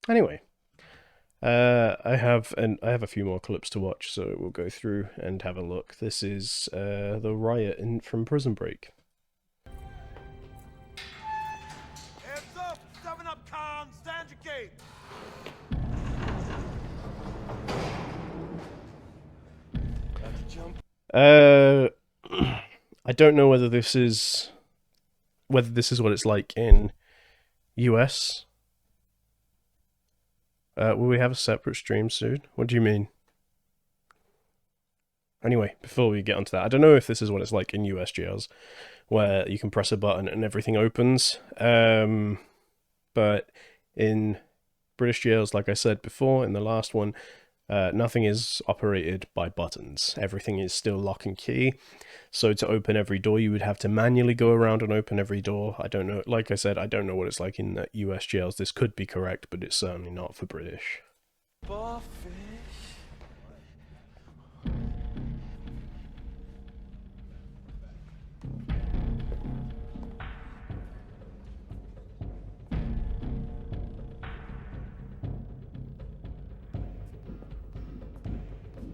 Anyway, I have a few more clips to watch, so we'll go through and have a look. This is the riot from Prison Break. Hands up! 7 up, Khan! Stand your gate! About to jump. Uh, I don't know whether this is what it's like in US. Will we have a separate stream soon? What do you mean? Anyway, before we get onto that, I don't know if this is what it's like in US jails, where you can press a button and everything opens. But in British jails, like I said before in the last one, nothing is operated by buttons. Everything is still lock and key. So to open every door, you would have to manually go around and open every door. I don't know. Like I said, I don't know what it's like in the US jails. This could be correct, but it's certainly not for British. Buffy.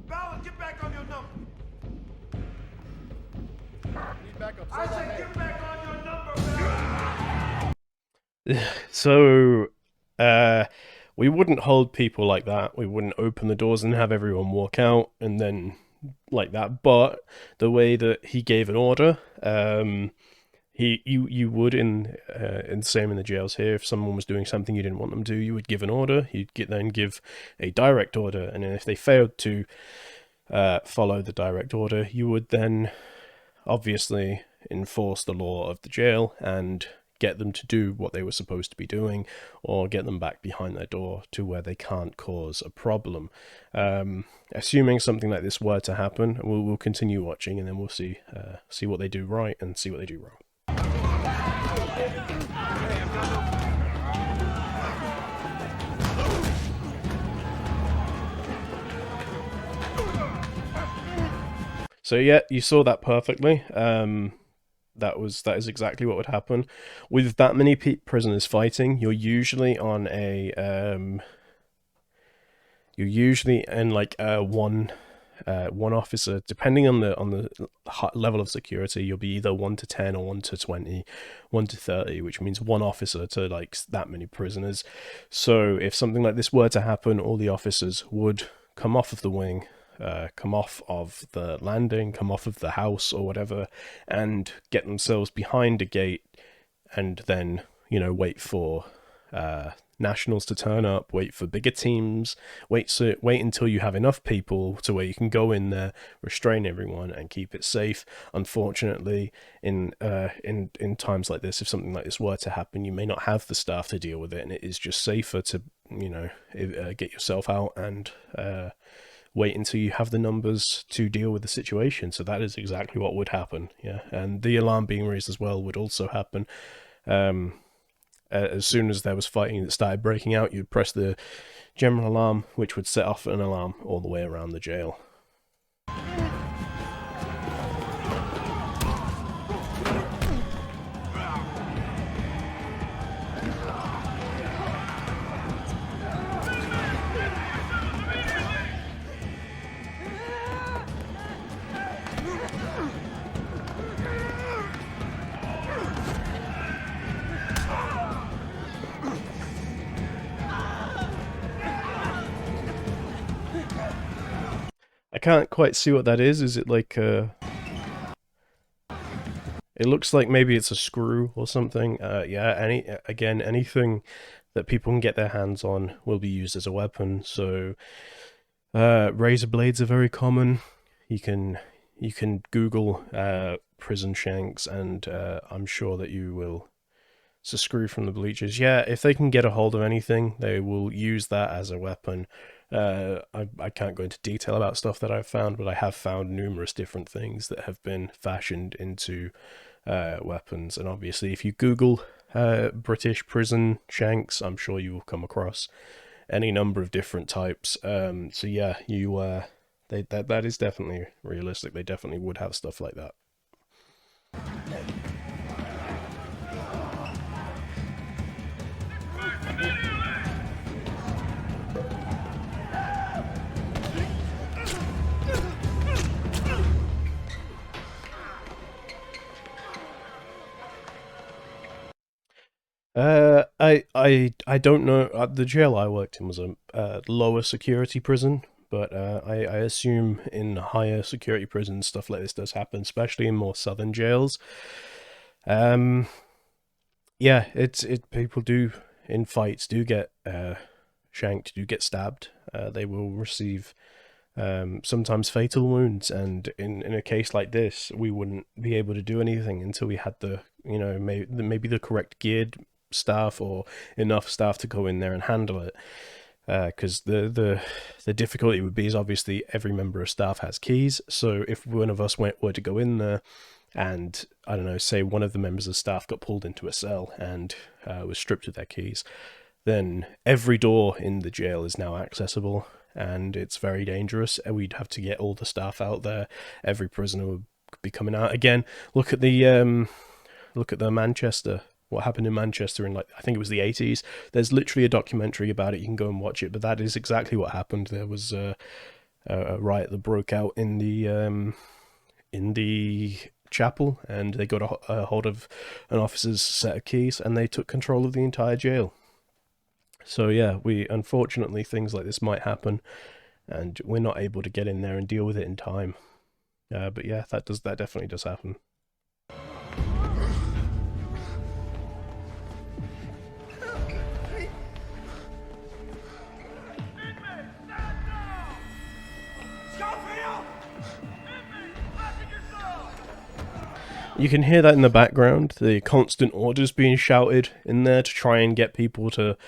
Ballard, get back on your number! Need backup. I said get back on your number, Ballard! So, we wouldn't hold people like that. We wouldn't open the doors and have everyone walk out and then like that. But the way that he gave an order, you would in the same in the jails here. If someone was doing something you didn't want them to do, you would give an order. Then give a direct order, and then if they failed to follow the direct order, you would then obviously enforce the law of the jail and get them to do what they were supposed to be doing, or get them back behind their door to where they can't cause a problem. Assuming something like this were to happen, we'll continue watching, and then we'll see what they do right and see what they do wrong. So yeah, you saw that perfectly. That is exactly what would happen with that many prisoners fighting. You're usually on a you're usually in like one officer, depending on the level of security. You'll be either 1 to 10 or 1 to 20, 1 to 30, which means one officer to like that many prisoners. So if something like this were to happen, all the officers would come off of the wing, come off of the landing, come off of the house or whatever, and get themselves behind a gate, and then wait for nationals to turn up, wait for bigger teams, wait until you have enough people to where you can go in there, restrain everyone, and keep it safe. Unfortunately, in times like this, if something like this were to happen, you may not have the staff to deal with it, and it is just safer to get yourself out and wait until you have the numbers to deal with the situation. So that is exactly what would happen. Yeah, and the alarm being raised as well would also happen. As soon as there was fighting that started breaking out, you'd press the general alarm, which would set off an alarm all the way around the jail. I can't quite see what that is. Is it like a... It looks like maybe it's a screw or something. Yeah, anything that people can get their hands on will be used as a weapon. So razor blades are very common. You can Google prison shanks, and I'm sure that you will. It's a screw from the bleachers. Yeah, if they can get a hold of anything, they will use that as a weapon. I can't go into detail about stuff that I've found, but I have found numerous different things that have been fashioned into weapons. And obviously, if you Google British prison shanks, I'm sure you will come across any number of different types. So yeah, that is definitely realistic. They definitely would have stuff like that. I don't know. The jail I worked in was a lower security prison, but I assume in higher security prisons stuff like this does happen, especially in more southern jails. Um, yeah, it people do in fights do get shanked, do get stabbed. They will receive sometimes fatal wounds, and in a case like this, we wouldn't be able to do anything until we had the maybe the correct geared staff or enough staff to go in there and handle it. Because the difficulty would be is obviously every member of staff has keys. So if one of us were to go in there, and I don't know, say one of the members of staff got pulled into a cell and was stripped of their keys, then every door in the jail is now accessible, and it's very dangerous. And we'd have to get all the staff out there. Every prisoner would be coming out again. Look at the Manchester. What happened in Manchester in, like, I think it was the 80s. There's literally a documentary about it. You can go and watch it. But that is exactly what happened. There was a riot that broke out in the chapel, and they got a hold of an officer's set of keys, and they took control of the entire jail. So yeah, unfortunately things like this might happen, and we're not able to get in there and deal with it in time. But yeah, that definitely does happen. You can hear that in the background, the constant orders being shouted in there to try and get people to,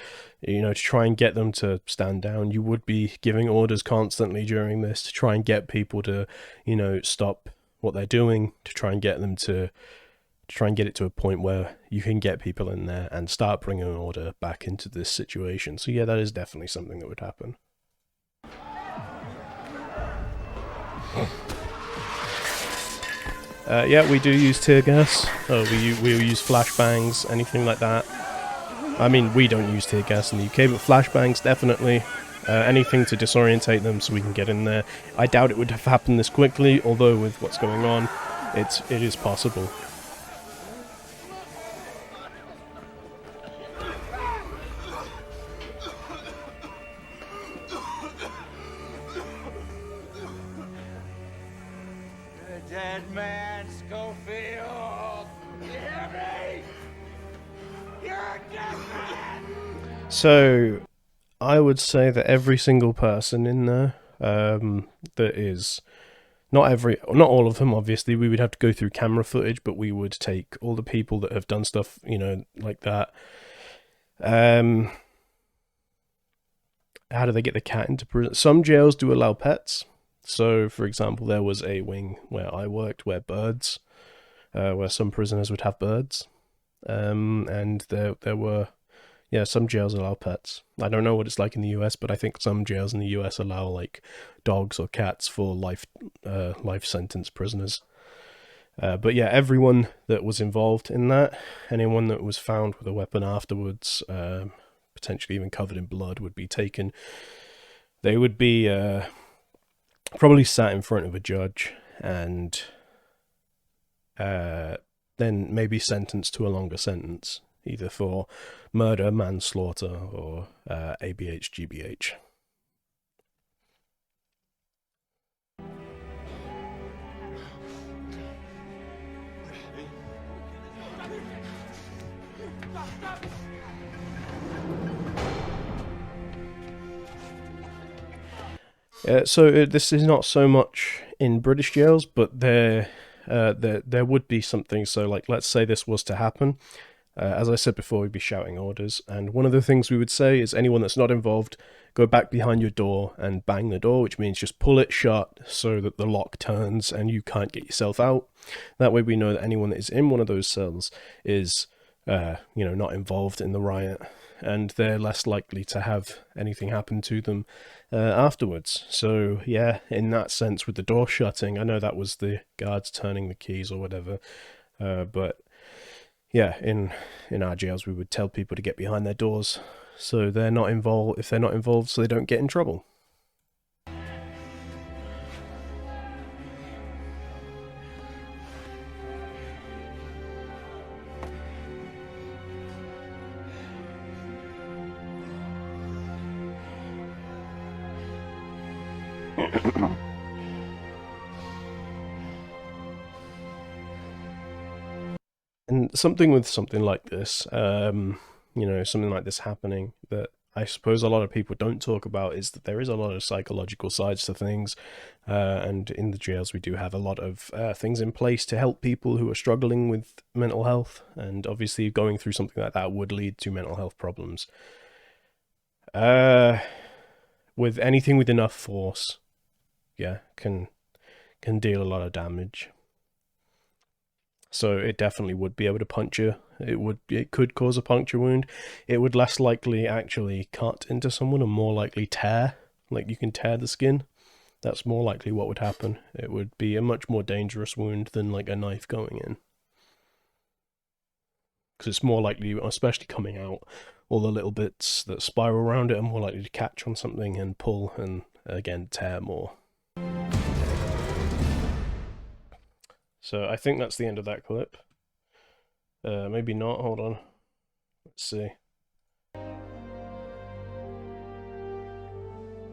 to try and get them to stand down. You would be giving orders constantly during this to try and get people to, stop what they're doing, to try and get them to try and get it to a point where you can get people in there and start bringing order back into this situation. So yeah, that is definitely something that would happen. Yeah, we do use tear gas. We use flashbangs, anything like that. I mean, we don't use tear gas in the UK, but flashbangs, definitely. Anything to disorientate them so we can get in there. I doubt it would have happened this quickly, although with what's going on, it is possible. Dead man, Schofield! You hear me? You're a dead man! So, I would say that every single person in there, that is, not all of them, obviously, we would have to go through camera footage, but we would take all the people that have done stuff, like that. How do they get the cat into prison? Some jails do allow pets. So, for example, there was a wing where I worked where some prisoners would have birds. And there were, some jails allow pets. I don't know what it's like in the US, but I think some jails in the US allow, like, dogs or cats for life sentence prisoners. But yeah, everyone that was involved in that, anyone that was found with a weapon afterwards, potentially even covered in blood, would be taken. They would be probably sat in front of a judge and then maybe sentenced to a longer sentence, either for murder, manslaughter, or ABH, GBH. So this is not so much in British jails, but there would be something. So, like, let's say this was to happen. As I said before, we'd be shouting orders, and one of the things we would say is anyone that's not involved, go back behind your door and bang the door, which means just pull it shut so that the lock turns and you can't get yourself out. That way we know that anyone that is in one of those cells is, not involved in the riot, and they're less likely to have anything happen to them afterwards. So yeah, in that sense, with the door shutting, I know that was the guards turning the keys or whatever, but yeah, in our jails, we would tell people to get behind their doors so they're not involved. If they're not involved, so they don't get in trouble. And something with something like this, something like this happening that I suppose a lot of people don't talk about is that there is a lot of psychological sides to things. And in the jails, we do have a lot of things in place to help people who are struggling with mental health. And obviously, going through something like that would lead to mental health problems. With anything with enough force, yeah, can deal a lot of damage. So it definitely would be able to puncture. It could cause a puncture wound. It would less likely actually cut into someone and more likely tear. Like you can tear the skin. That's more likely what would happen. It would be a much more dangerous wound than like a knife going in. Because it's more likely, especially coming out, all the little bits that spiral around it are more likely to catch on something and pull and again tear more. So I think that's the end of that clip. Maybe not. Hold on. Let's see. I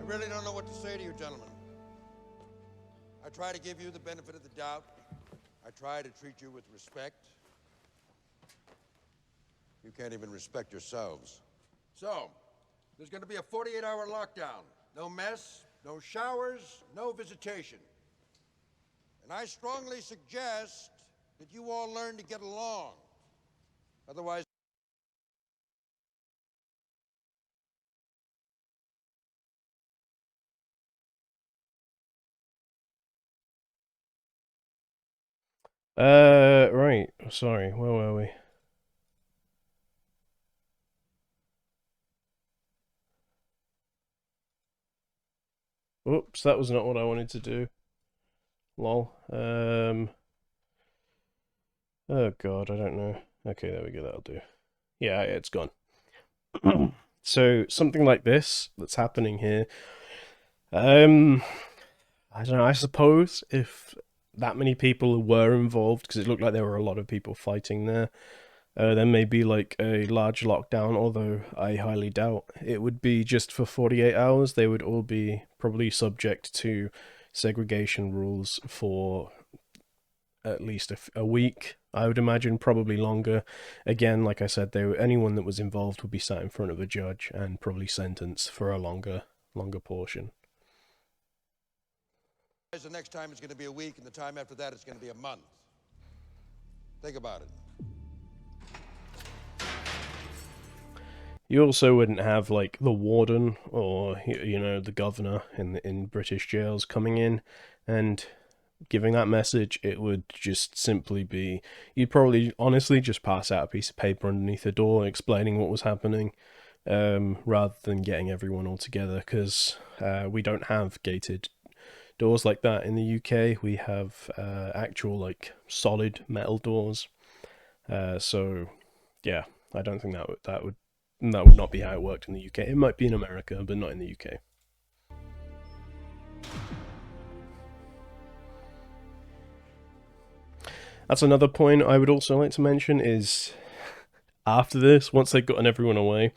really don't know what to say to you, gentlemen. I try to give you the benefit of the doubt. I try to treat you with respect. You can't even respect yourselves. So, there's going to be a 48-hour lockdown. No mess, no showers, no visitation. And I strongly suggest that you all learn to get along. Otherwise... Right. Sorry, where were we? Oops, that was not what I wanted to do. Lol. Oh god, I don't know. Okay, there we go, that'll do. Yeah, it's gone. So, something like this that's happening here. I don't know, I suppose if that many people were involved, because it looked like there were a lot of people fighting there, there may be like a large lockdown, although I highly doubt it would be just for 48 hours. They would all be probably subject to segregation rules for at least a week. I would imagine probably longer. Again, like I said, anyone that was involved would be sat in front of a judge and probably sentenced for a longer portion. The next time it's going to be a week, and the time after that it's going to be a month. Think about it. You also wouldn't have like the warden or the governor in British jails coming in and giving that message. It would just simply be, you'd probably honestly just pass out a piece of paper underneath the door explaining what was happening, rather than getting everyone all together, because we don't have gated doors like that in the UK. We have actual like solid metal doors. So yeah, I don't think that would not be how it worked in the UK. It might be in America, but not in the UK. That's another point I would also like to mention is after this, once they've gotten everyone away,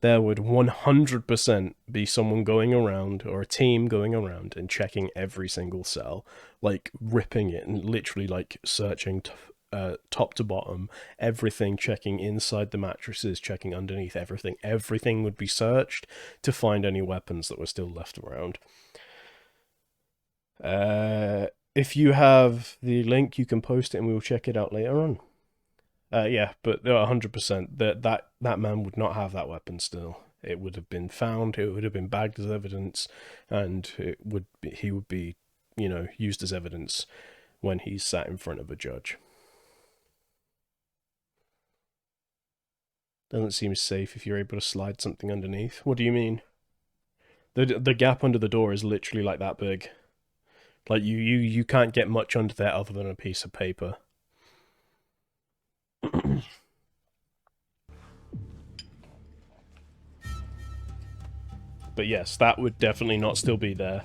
there would 100% be someone going around or a team going around and checking every single cell, like ripping it and literally like searching top to bottom, everything, checking inside the mattresses, checking underneath everything. Everything would be searched to find any weapons that were still left around. If you have the link, you can post it and we will check it out later on. Yeah, but 100% that man would not have that weapon still. It would have been found. It would have been bagged as evidence, and he would be, used as evidence when he's sat in front of a judge. Doesn't seem safe if you're able to slide something underneath. What do you mean? The gap under the door is literally like that big. Like you can't get much under there other than a piece of paper. But yes, that would definitely not still be there.